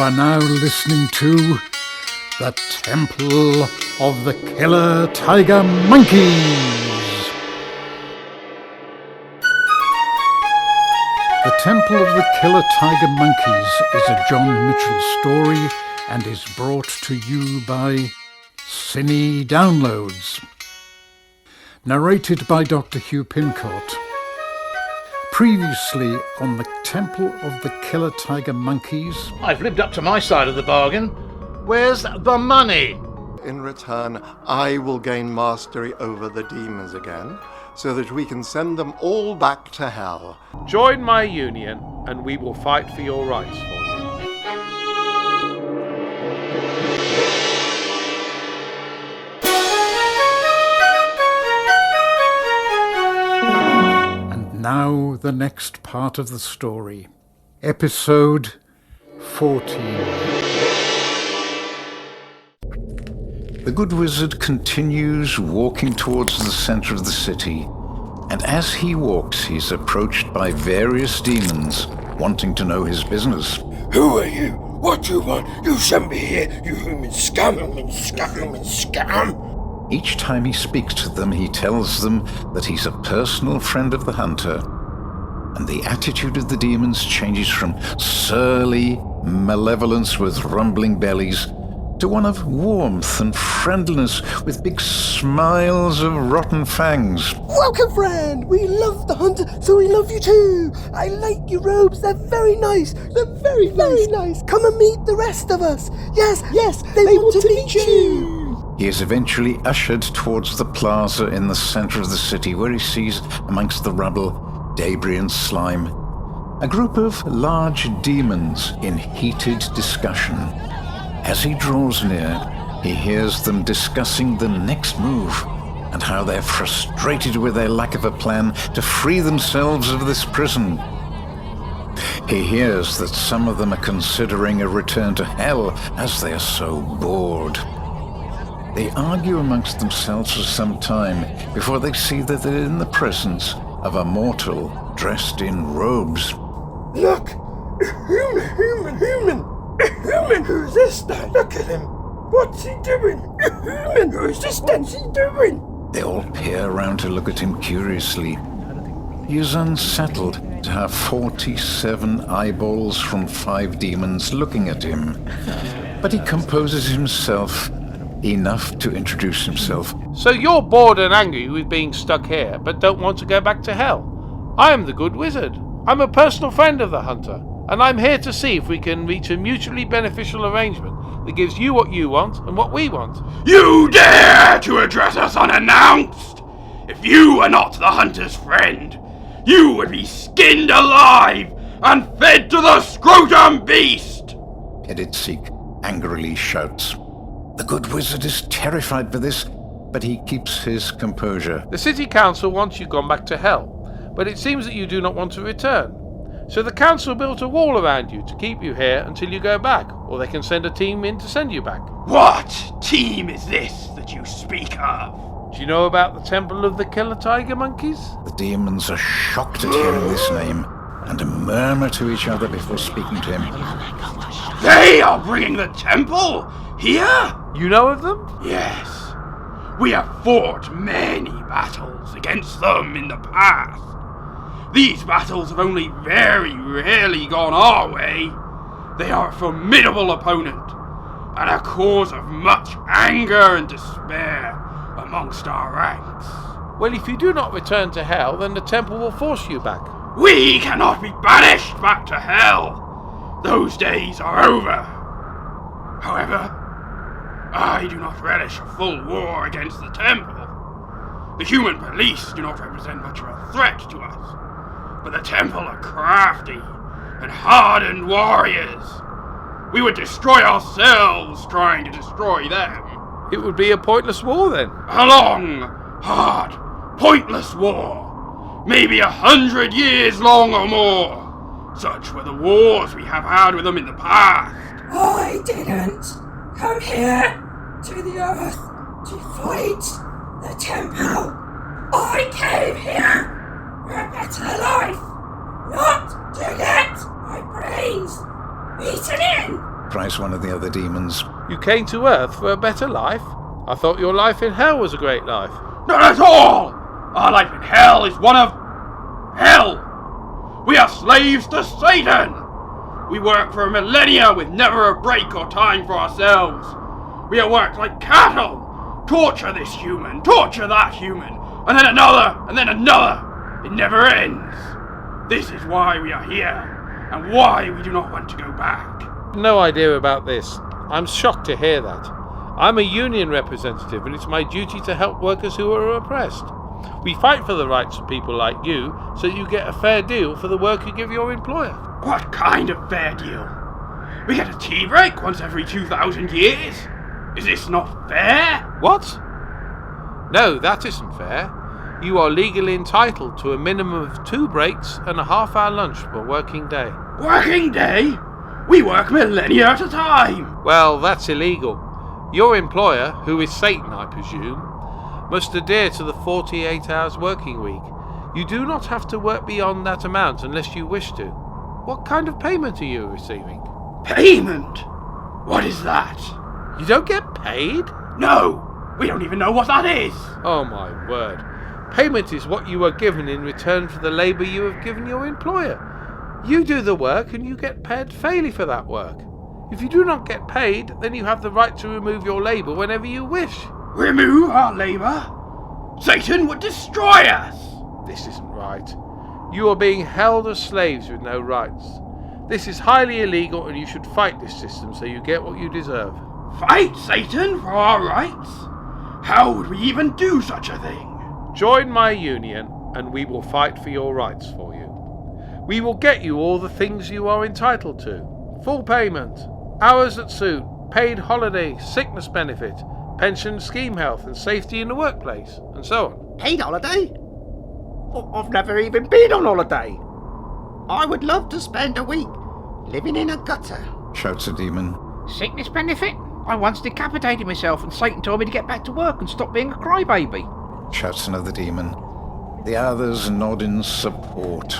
are now listening to the Temple of the Killer Tiger Monkeys. The Temple of the Killer Tiger Monkeys is a John Mitchell story and is brought to you by Cine Downloads. Narrated by Dr. Hugh Pincott. Previously on the Temple of the Killer Tiger Monkeys. I've lived up to my side of the bargain. Where's the money? In return, I will gain mastery over the demons again, so that we can send them all back to hell. Join my union, and we will fight for your rights for you. Now the next part of the story. Episode 14. The Good Wizard continues walking towards the center of the city, and as he walks he's approached by various demons wanting to know his business. Who are you? What do you want? You sent me here, you human scum, human scum, human scum! Each time he speaks to them, he tells them that he's a personal friend of the hunter, and the attitude of the demons changes from surly malevolence with rumbling bellies to one of warmth and friendliness with big smiles of rotten fangs. Welcome, friend! We love the hunter, so we love you too! I like your robes, they're very nice! They're very nice! Come and meet the rest of us! Yes, they want to meet you! He is eventually ushered towards the plaza in the center of the city, where he sees, amongst the rubble, debris and slime, a group of large demons in heated discussion. As he draws near, he hears them discussing the next move and how they're frustrated with their lack of a plan to free themselves of this prison. He hears that some of them are considering a return to hell as they are so bored. They argue amongst themselves for some time before they see that they're in the presence of a mortal dressed in robes. Look! Human! Who's this then? Look at him! What's he doing? Human! Who's this then? What's he doing? They all peer around to look at him curiously. He is unsettled to have 47 eyeballs from 5 demons looking at him. But he composes himself enough to introduce himself. So you're bored and angry with being stuck here, but don't want to go back to hell. I am the Good Wizard. I'm a personal friend of the hunter, and I'm here to see if we can reach a mutually beneficial arrangement that gives you what you want and what we want. You dare to address us unannounced? If you were not the hunter's friend, you would be skinned alive and fed to the scrotum beast! Pqeddcyg angrily shouts. The Good Wizard is terrified by this, but he keeps his composure. The city council wants you gone back to hell, but it seems that you do not want to return. So the council built a wall around you to keep you here until you go back, or they can send a team in to send you back. What team is this that you speak of? Do you know about the Temple of the Killer Tiger Monkeys? The demons are shocked at hearing this name and murmur to each other before speaking to him. They are bringing the temple here? You know of them? Yes. We have fought many battles against them in the past. These battles have only very rarely gone our way. They are a formidable opponent, and a cause of much anger and despair amongst our ranks. Well, if you do not return to hell, then the temple will force you back. We cannot be banished back to hell. Those days are over. However, I do not relish a full war against the temple. The human police do not represent much of a threat to us, but the temple are crafty and hardened warriors. We would destroy ourselves trying to destroy them. It would be a pointless war then. A long, hard, pointless war. Maybe 100 years long or more. Such were the wars we have had with them in the past. I didn't come here to the earth to fight the temple. I came here for a better life, not to get my brains beaten in. one of the other demons. You came to Earth for a better life? I thought your life in hell was a great life. Not at all! Our life in hell is one of hell! We are slaves to Satan! We work for millennia with never a break or time for ourselves. We are worked like cattle! Torture this human, torture that human, and then another, and then another! It never ends! This is why we are here, and why we do not want to go back. No idea about this. I'm shocked to hear that. I'm a union representative, and it's my duty to help workers who are oppressed. We fight for the rights of people like you, so you get a fair deal for the work you give your employer. What kind of fair deal? We get a tea break once every 2,000 years? Is this not fair? What? No, that isn't fair. You are legally entitled to a minimum of 2 breaks and a half-hour lunch per working day. Working day? We work millennia at a time! Well, that's illegal. Your employer, who is Satan, I presume, must adhere to the 48 hours working week. You do not have to work beyond that amount unless you wish to. What kind of payment are you receiving? Payment? What is that? You don't get paid? No! We don't even know what that is! Oh my word. Payment is what you are given in return for the labour you have given your employer. You do the work and you get paid fairly for that work. If you do not get paid, then you have the right to remove your labour whenever you wish. Remove our labour? Satan would destroy us! This isn't right. You are being held as slaves with no rights. This is highly illegal and you should fight this system so you get what you deserve. Fight Satan for our rights? How would we even do such a thing? Join my union and we will fight for your rights for you. We will get you all the things you are entitled to. Full payment, hours that suit, paid holiday, sickness benefit, pension, scheme health and safety in the workplace, and so on. Paid holiday? I've never even been on holiday. I would love to spend a week living in a gutter. Shouts a demon. Sickness benefit? I once decapitated myself and Satan told me to get back to work and stop being a crybaby. Shouts another demon. The others nod in support.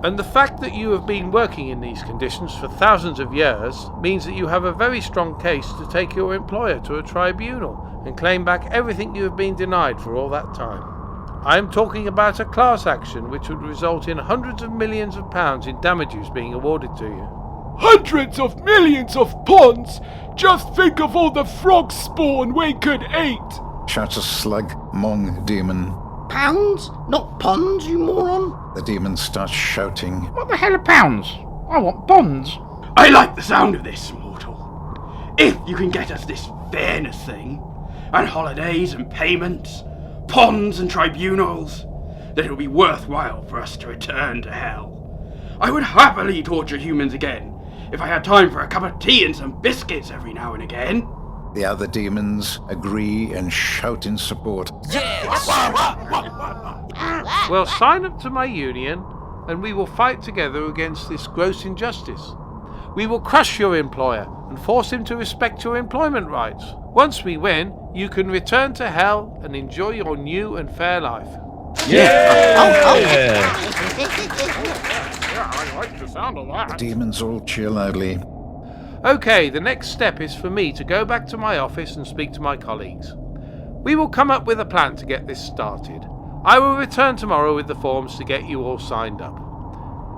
And the fact that you have been working in these conditions for thousands of years means that you have a very strong case to take your employer to a tribunal and claim back everything you have been denied for all that time. I am talking about a class action which would result in hundreds of millions of pounds in damages being awarded to you. Hundreds of millions of pounds? Just think of all the frog spawn we could eat! Shouts a slug Hmong demon. Pounds? Not ponds, you moron? The demon starts shouting. What the hell are pounds? I want bonds. I like the sound of this, mortal. If you can get us this fairness thing, and holidays and payments, ponds and tribunals, then it'll be worthwhile for us to return to hell. I would happily torture humans again, if I had time for a cup of tea and some biscuits every now and again. The other demons agree and shout in support. Well, sign up to my union and we will fight together against this gross injustice. We will crush your employer and force him to respect your employment rights. Once we win, you can return to hell and enjoy your new and fair life. I like the sound of that. The demons all cheer loudly. Okay, the next step is for me to go back to my office and speak to my colleagues. We will come up with a plan to get this started. I will return tomorrow with the forms to get you all signed up.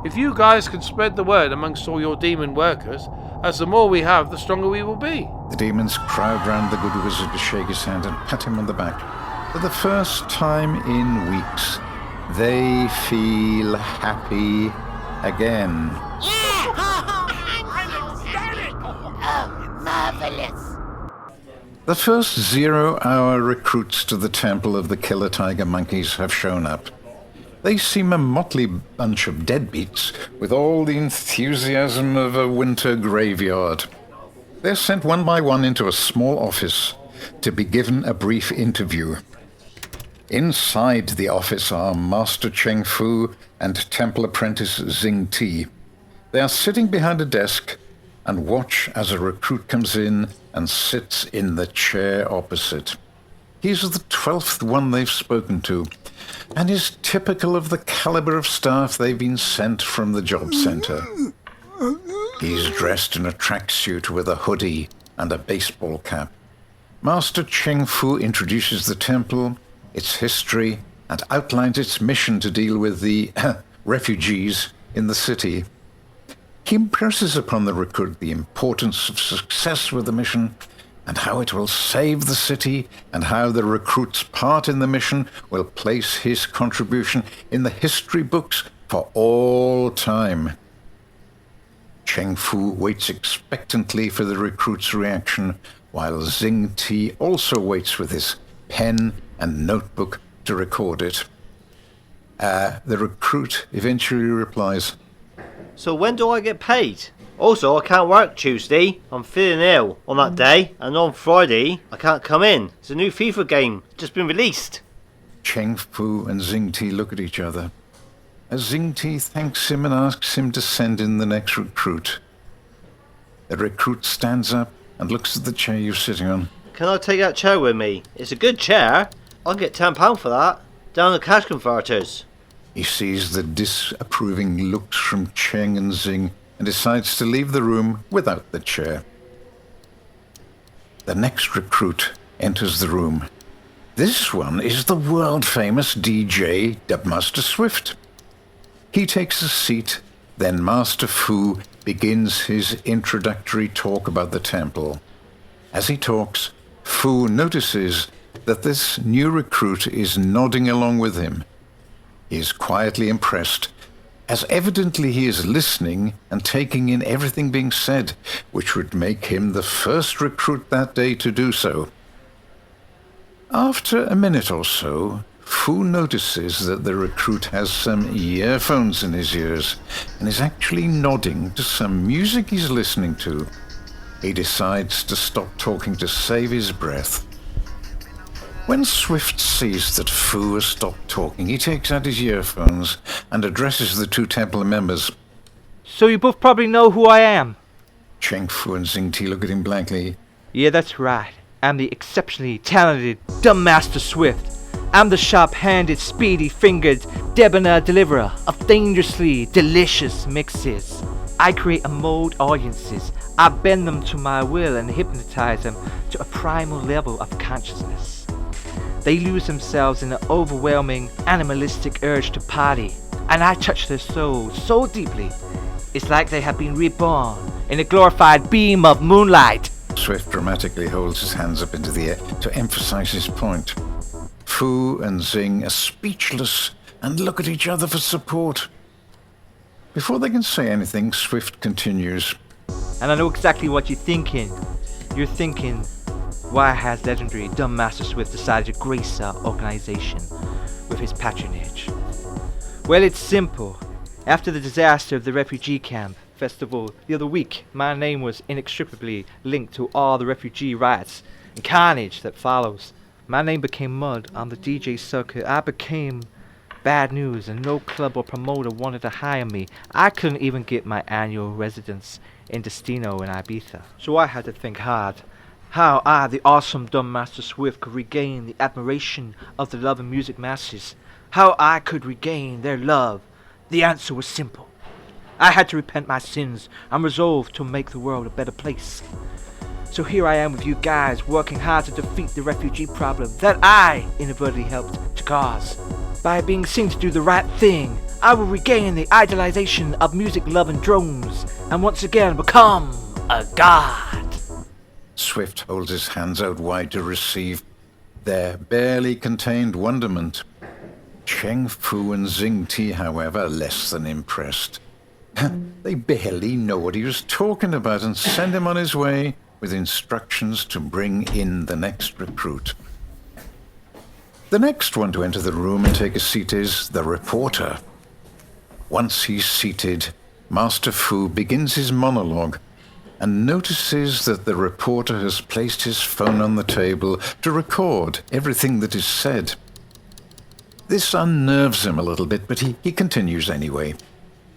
If you guys can spread the word amongst all your demon workers, as the more we have, the stronger we will be. The demons crowd round the good wizard to shake his hand and pat him on the back. For the first time in weeks, they feel happy again. Marvelous. The first 0-hour recruits to the Temple of the Killer Tiger Monkeys have shown up. They seem a motley bunch of deadbeats with all the enthusiasm of a winter graveyard. They're sent one by one into a small office to be given a brief interview. Inside the office are Master Cheng Fu and Temple Apprentice Zing Ti. They are sitting behind a desk and watch as a recruit comes in and sits in the chair opposite. He's the 12th one they've spoken to, and is typical of the caliber of staff they've been sent from the job center. He's dressed in a tracksuit with a hoodie and a baseball cap. Master Cheng Fu introduces the temple, its history, and outlines its mission to deal with the refugees in the city. He impresses upon the recruit the importance of success with the mission and how it will save the city, and how the recruit's part in the mission will place his contribution in the history books for all time. Cheng Fu waits expectantly for the recruit's reaction, while Zing Ti also waits with his pen and notebook to record it. The recruit eventually replies, "So when do I get paid? Also, I can't work Tuesday. I'm feeling ill on that day. And on Friday, I can't come in. It's a new FIFA game just been released." Cheng Fu and Zing Ti look at each other. As Zing Ti thanks him and asks him to send in the next recruit. The recruit stands up and looks at the chair you're sitting on. "Can I take that chair with me? It's a good chair. I can get £10 for that. Down the cash converters." He sees the disapproving looks from Cheng and Zing and decides to leave the room without the chair. The next recruit enters the room. This one is the world-famous DJ Dubmaster Swift. He takes a seat, then Master Fu begins his introductory talk about the temple. As he talks, Fu notices that this new recruit is nodding along with him. He is quietly impressed, as evidently he is listening and taking in everything being said, which would make him the first recruit that day to do so. After a minute or so, Fu notices that the recruit has some earphones in his ears and is actually nodding to some music he's listening to. He decides to stop talking to save his breath. When Swift sees that Fu has stopped talking, he takes out his earphones and addresses the two temple members. "So you both probably know who I am." Cheng Fu and Zing Ti look at him blankly. "Yeah, that's right. I'm the exceptionally talented Dumb Master Swift. I'm the sharp-handed, speedy-fingered, debonair deliverer of dangerously delicious mixes. I create and mold audiences. I bend them to my will and hypnotize them to a primal level of consciousness. They lose themselves in an overwhelming, animalistic urge to party, and I touch their souls so deeply, it's like they have been reborn in a glorified beam of moonlight." Swift dramatically holds his hands up into the air to emphasize his point. Fu and Zing are speechless and look at each other for support. Before they can say anything, Swift continues. "And I know exactly what you're thinking. You're thinking, why has legendary Dumb Master Swift decided to grace our organization with his patronage? Well, it's simple. After the disaster of the refugee camp festival the other week, my name was inextricably linked to all the refugee riots and carnage that follows. My name became mud on the DJ circuit. I became bad news, and no club or promoter wanted to hire me. I couldn't even get my annual residence in Destino and Ibiza. So I had to think hard. How I, the awesome Dumb Master Swift, could regain the admiration of the love and music masses. How I could regain their love. The answer was simple. I had to repent my sins and resolve to make the world a better place. So here I am with you guys, working hard to defeat the refugee problem that I inadvertently helped to cause. By being seen to do the right thing, I will regain the idolization of music-loving drones and once again become a god." Swift holds his hands out wide to receive their barely contained wonderment. Cheng Fu and Zing Ti, however, are less than impressed. They barely know what he was talking about and send him on his way with instructions to bring in the next recruit. The next one to enter the room and take a seat is the reporter. Once he's seated, Master Fu begins his monologue and notices that the reporter has placed his phone on the table to record everything that is said. This unnerves him a little bit, but he continues anyway.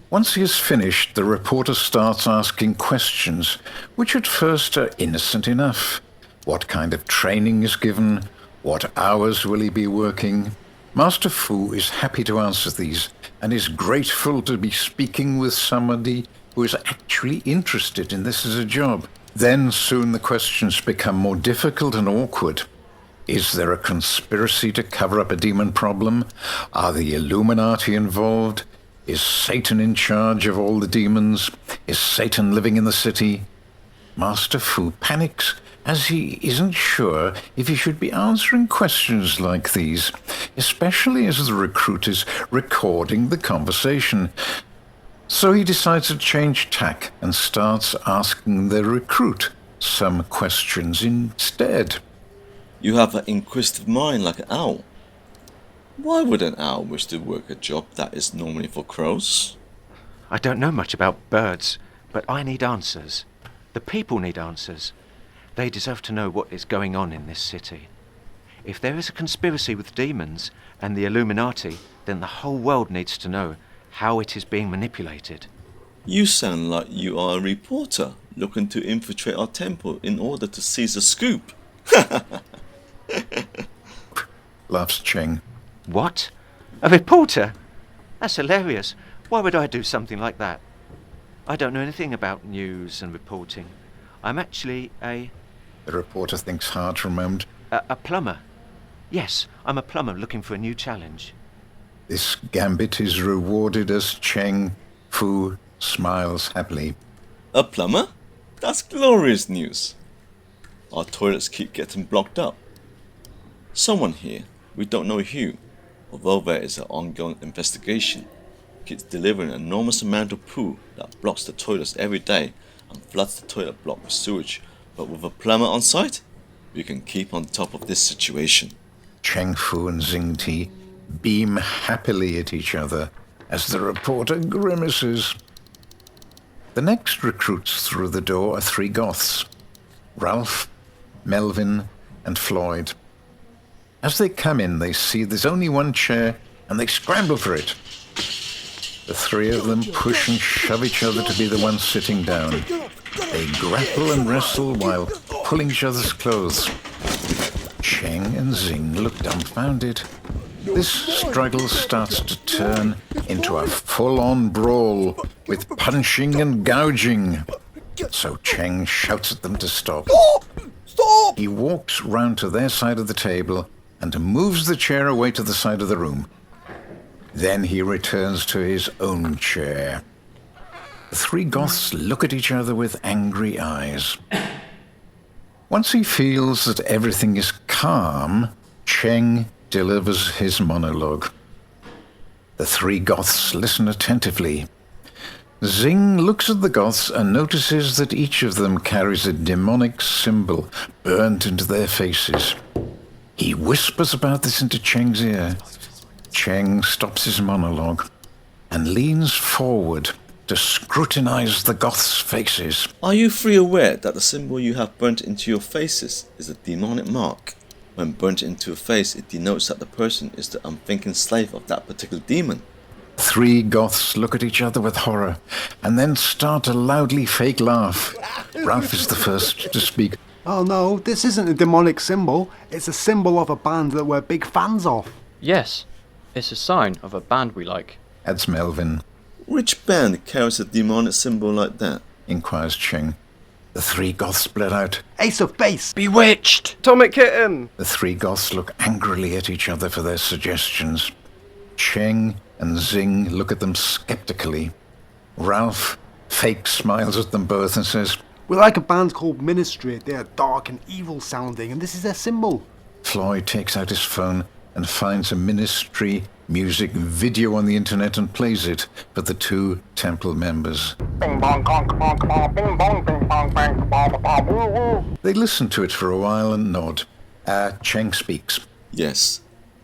Once he has finished, the reporter starts asking questions, which at first are innocent enough. What kind of training is given? What hours will he be working? Master Fu is happy to answer these, and is grateful to be speaking with somebody who is actually interested in this as a job. Then soon the questions become more difficult and awkward. Is there a conspiracy to cover up a demon problem? Are the Illuminati involved? Is Satan in charge of all the demons? Is Satan living in the city? Master Fu panics as he isn't sure if he should be answering questions like these, especially as the recruit is recording the conversation. So he decides to change tack and starts asking the recruit some questions instead. You have an inquisitive mind like an owl. Why would an owl wish to work a job that is normally for crows? I don't know much about birds, but I need answers. The people need answers. They deserve to know what is going on in this city. If there is a conspiracy with demons and the Illuminati, then the whole world needs to know how it is being manipulated. You sound like you are a reporter looking to infiltrate our temple in order to seize a scoop. Laughs Cheng. What? A reporter? That's hilarious. Why would I do something like that? I don't know anything about news and reporting. I'm actually The reporter thinks hard for a moment. a plumber. Yes, I'm a plumber looking for a new challenge. This gambit is rewarded as Cheng Fu smiles happily. A plumber? That's glorious news. Our toilets keep getting blocked up. Someone here, we don't know who, although there is an ongoing investigation, keeps delivering an enormous amount of poo that blocks the toilets every day and floods the toilet block with sewage. But with a plumber on site, we can keep on top of this situation. Cheng Fu and Zing Ti beam happily at each other as the reporter grimaces. The next recruits through the door are 3 Goths: Ralph, Melvin, and Floyd. As they come in, they see there's only one chair, and they scramble for it. The 3 of them push and shove each other to be the ones sitting down. They grapple and wrestle while pulling each other's clothes. Cheng and Zing look dumbfounded. This struggle starts to turn into a full-on brawl with punching and gouging. So Cheng shouts at them to stop. Stop! He walks round to their side of the table and moves the chair away to the side of the room. Then he returns to his own chair. The 3 Goths look at each other with angry eyes. Once he feels that everything is calm, Cheng delivers his monologue. The 3 Goths listen attentively. Zing looks at the Goths and notices that each of them carries a demonic symbol burnt into their faces. He whispers about this into Cheng's ear. Cheng stops his monologue and leans forward to scrutinize the Goths' faces. Are you 3 aware that the symbol you have burnt into your faces is a demonic mark? When burnt into a face, it denotes that the person is the unthinking slave of that particular demon. 3 Goths look at each other with horror and then start a loudly fake laugh. Ralph is the first to speak. Oh no, this isn't a demonic symbol. It's a symbol of a band that we're big fans of. Yes, it's a sign of a band we like. Adds Melvin. Which band carries a demonic symbol like that? Inquires Cheng. The 3 Goths blurt out. Ace of Base! Bewitched! Atomic Kitten! The 3 Goths look angrily at each other for their suggestions. Cheng and Zing look at them skeptically. Ralph fake smiles at them both and says, We like a band called Ministry. They're dark and evil sounding, and this is their symbol. Floyd takes out his phone and finds a Ministry music video on the internet and plays it for the 2 temple members. They listen to it for a while and nod. Cheng speaks. Yes,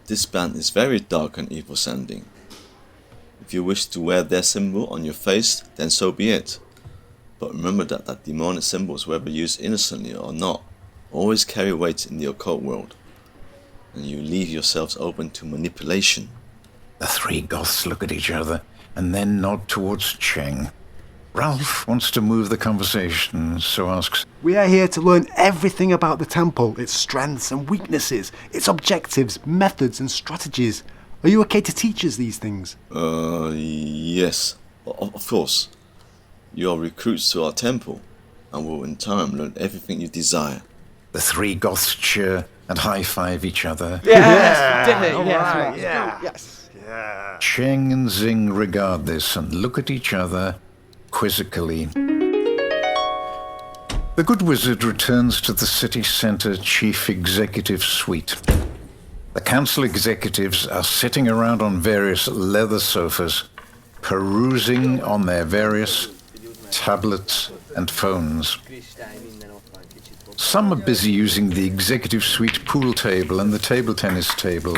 this band is very dark and evil sounding. If you wish to wear their symbol on your face, then so be it. But remember that demonic symbols, whether used innocently or not, always carry weight in the occult world, and you leave yourselves open to manipulation. The 3 Goths look at each other and then nod towards Cheng. Ralph wants to move the conversation, so asks, We are here to learn everything about the temple, its strengths and weaknesses, its objectives, methods and strategies. Are you okay to teach us these things? Yes, of course. You are recruits to our temple, and will in time learn everything you desire. The three Goths cheer and high-five each other. Yes, we did it. Yes. Cheng and Zing regard this and look at each other quizzically. The Good Wizard returns to the city centre Chief Executive suite. The council executives are sitting around on various leather sofas, perusing on their various tablets and phones. Some are busy using the executive suite pool table and the table tennis table.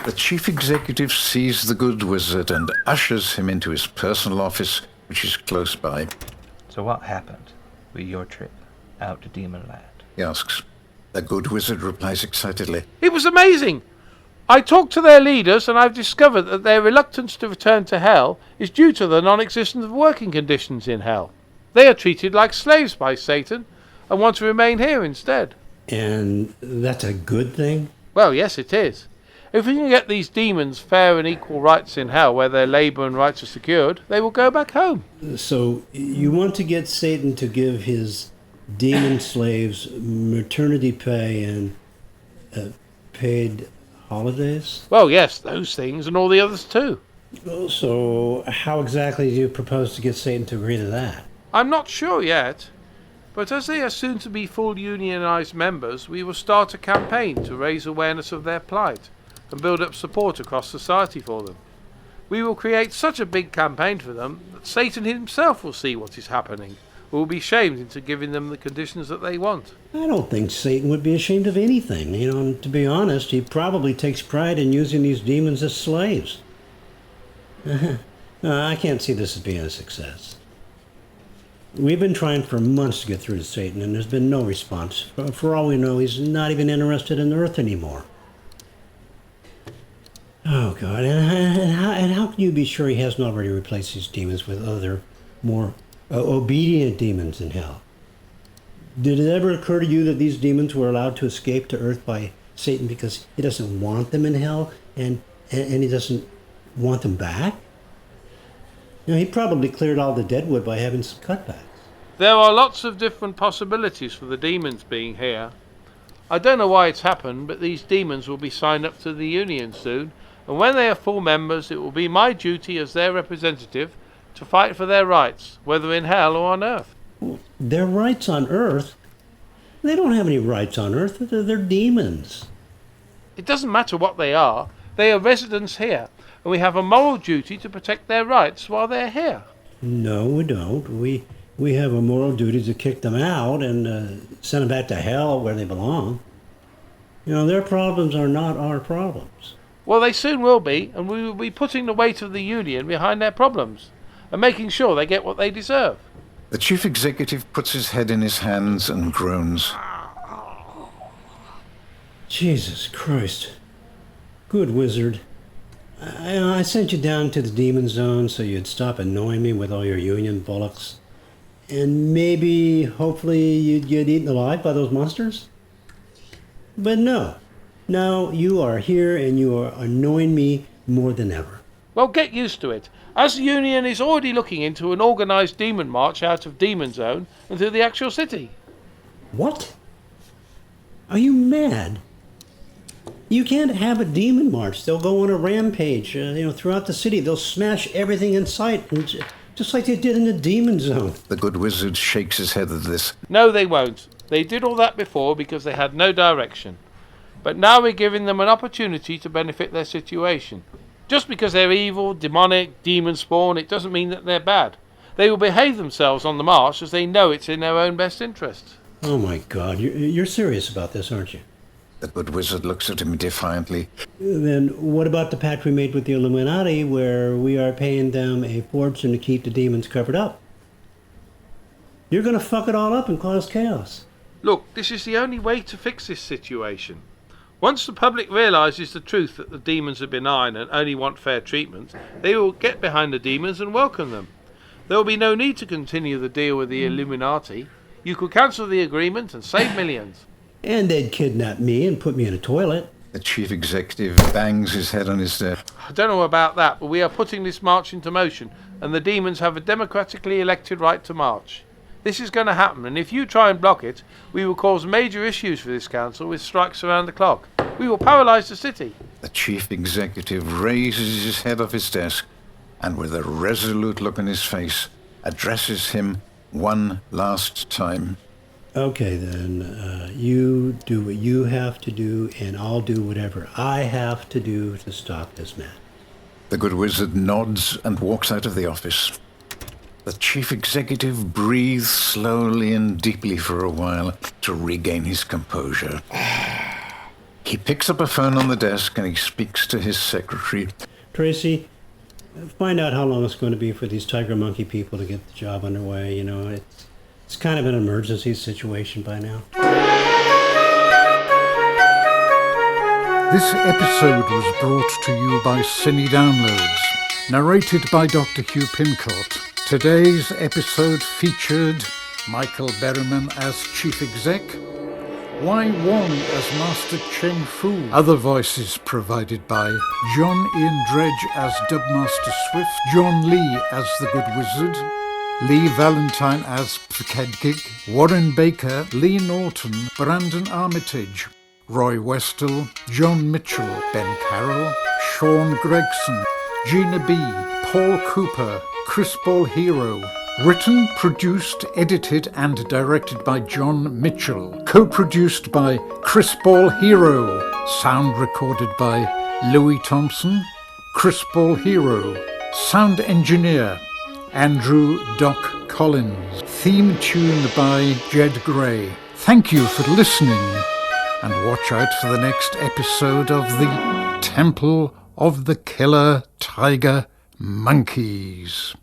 The chief executive sees the Good Wizard and ushers him into his personal office, which is close by. So what happened with your trip out to Demon Land? He asks. The Good Wizard replies excitedly. It was amazing! I talked to their leaders and I've discovered that their reluctance to return to Hell is due to the non-existence of working conditions in Hell. They are treated like slaves by Satan and want to remain here instead. And that's a good thing? Well, yes, it is. If we can get these demons fair and equal rights in Hell where their labour and rights are secured, they will go back home. So you want to get Satan to give his demon slaves maternity pay and paid holidays? Well, yes, those things and all the others too. So how exactly do you propose to get Satan to agree to that? I'm not sure yet, but as they are soon to be full unionised members, we will start a campaign to raise awareness of their plight and build up support across society for them. We will create such a big campaign for them that Satan himself will see what is happening, and will be shamed into giving them the conditions that they want. I don't think Satan would be ashamed of anything. And to be honest, he probably takes pride in using these demons as slaves. I can't see this as being a success. We've been trying for months to get through to Satan, and there's been no response. For all we know, he's not even interested in Earth anymore. Oh, God, and how can you be sure he hasn't already replaced these demons with other, more obedient demons in Hell? Did it ever occur to you that these demons were allowed to escape to Earth by Satan because he doesn't want them in Hell, and he doesn't want them back? He probably cleared all the deadwood by having some cutbacks. There are lots of different possibilities for the demons being here. I don't know why it's happened, but these demons will be signed up to the Union soon, and when they are full members, it will be my duty as their representative to fight for their rights, whether in Hell or on Earth. Their rights on Earth? They don't have any rights on Earth. They're demons. It doesn't matter what they are. They are residents here, and we have a moral duty to protect their rights while they're here. No, we don't. We have a moral duty to kick them out and send them back to Hell where they belong. Their problems are not our problems. Well, they soon will be, and we will be putting the weight of the Union behind their problems and making sure they get what they deserve. The chief executive puts his head in his hands and groans. Jesus Christ. Good Wizard. I sent you down to the demon zone so you'd stop annoying me with all your Union bollocks. And maybe, hopefully, you'd get eaten alive by those monsters? But no. Now you are here and you are annoying me more than ever. Well, get used to it. As the Union is already looking into an organised demon march out of Demon Zone and through the actual city. What? Are you mad? You can't have a demon march. They'll go on a rampage, throughout the city. They'll smash everything in sight, just like they did in the Demon Zone. The Good Wizard shakes his head at this. No, they won't. They did all that before because they had no direction. But now we're giving them an opportunity to benefit their situation. Just because they're evil, demonic, demon spawn, it doesn't mean that they're bad. They will behave themselves on the march as they know it's in their own best interest. Oh my God, you're serious about this, aren't you? The Good Wizard looks at him defiantly. Then what about the pact we made with the Illuminati where we are paying them a fortune to keep the demons covered up? You're going to fuck it all up and cause chaos. Look, this is the only way to fix this situation. Once the public realises the truth that the demons are benign and only want fair treatment, they will get behind the demons and welcome them. There will be no need to continue the deal with the Illuminati. You could cancel the agreement and save millions. And they'd kidnap me and put me in a toilet. The chief executive bangs his head on his desk. I don't know about that, but we are putting this march into motion, and the demons have a democratically elected right to march. This is going to happen, and if you try and block it, we will cause major issues for this council with strikes around the clock. We will paralyse the city. The chief executive raises his head off his desk and with a resolute look on his face addresses him one last time. Okay, then, you do what you have to do, and I'll do whatever I have to do to stop this man. The good wizard nods and walks out of the office. The chief executive breathes slowly and deeply for a while to regain his composure. He picks up a phone on the desk and he speaks to his secretary. Tracy, find out how long it's going to be for these tiger monkey people to get the job underway. You know, it's kind of an emergency situation by now. This episode was brought to you by Cine Downloads, narrated by Dr. Hugh Pincourt. Today's episode featured Michael Berryman as Chief Exec, Wai Wong as Master Cheng Fu. Other voices provided by John Ian Dredge as Dubmaster Swift, John Lee as the Good Wizard, Lee Valentine as Pqeddcyg, Warren Baker, Lee Norton, Brandon Armitage, Roy Westall, John Mitchell, Ben Carroll, Sean Gregson, Gina B, Paul Cooper, Chris Ball Hero. Written, produced, edited and directed by John Mitchell. Co-produced by Chris Ball Hero. Sound recorded by Louis Thompson, Chris Ball Hero. Sound engineer Andrew Doc Collins. Theme tune by Jed Gray. Thank you for listening, and watch out for the next episode of the Temple of the Killer Tiger Monkeys.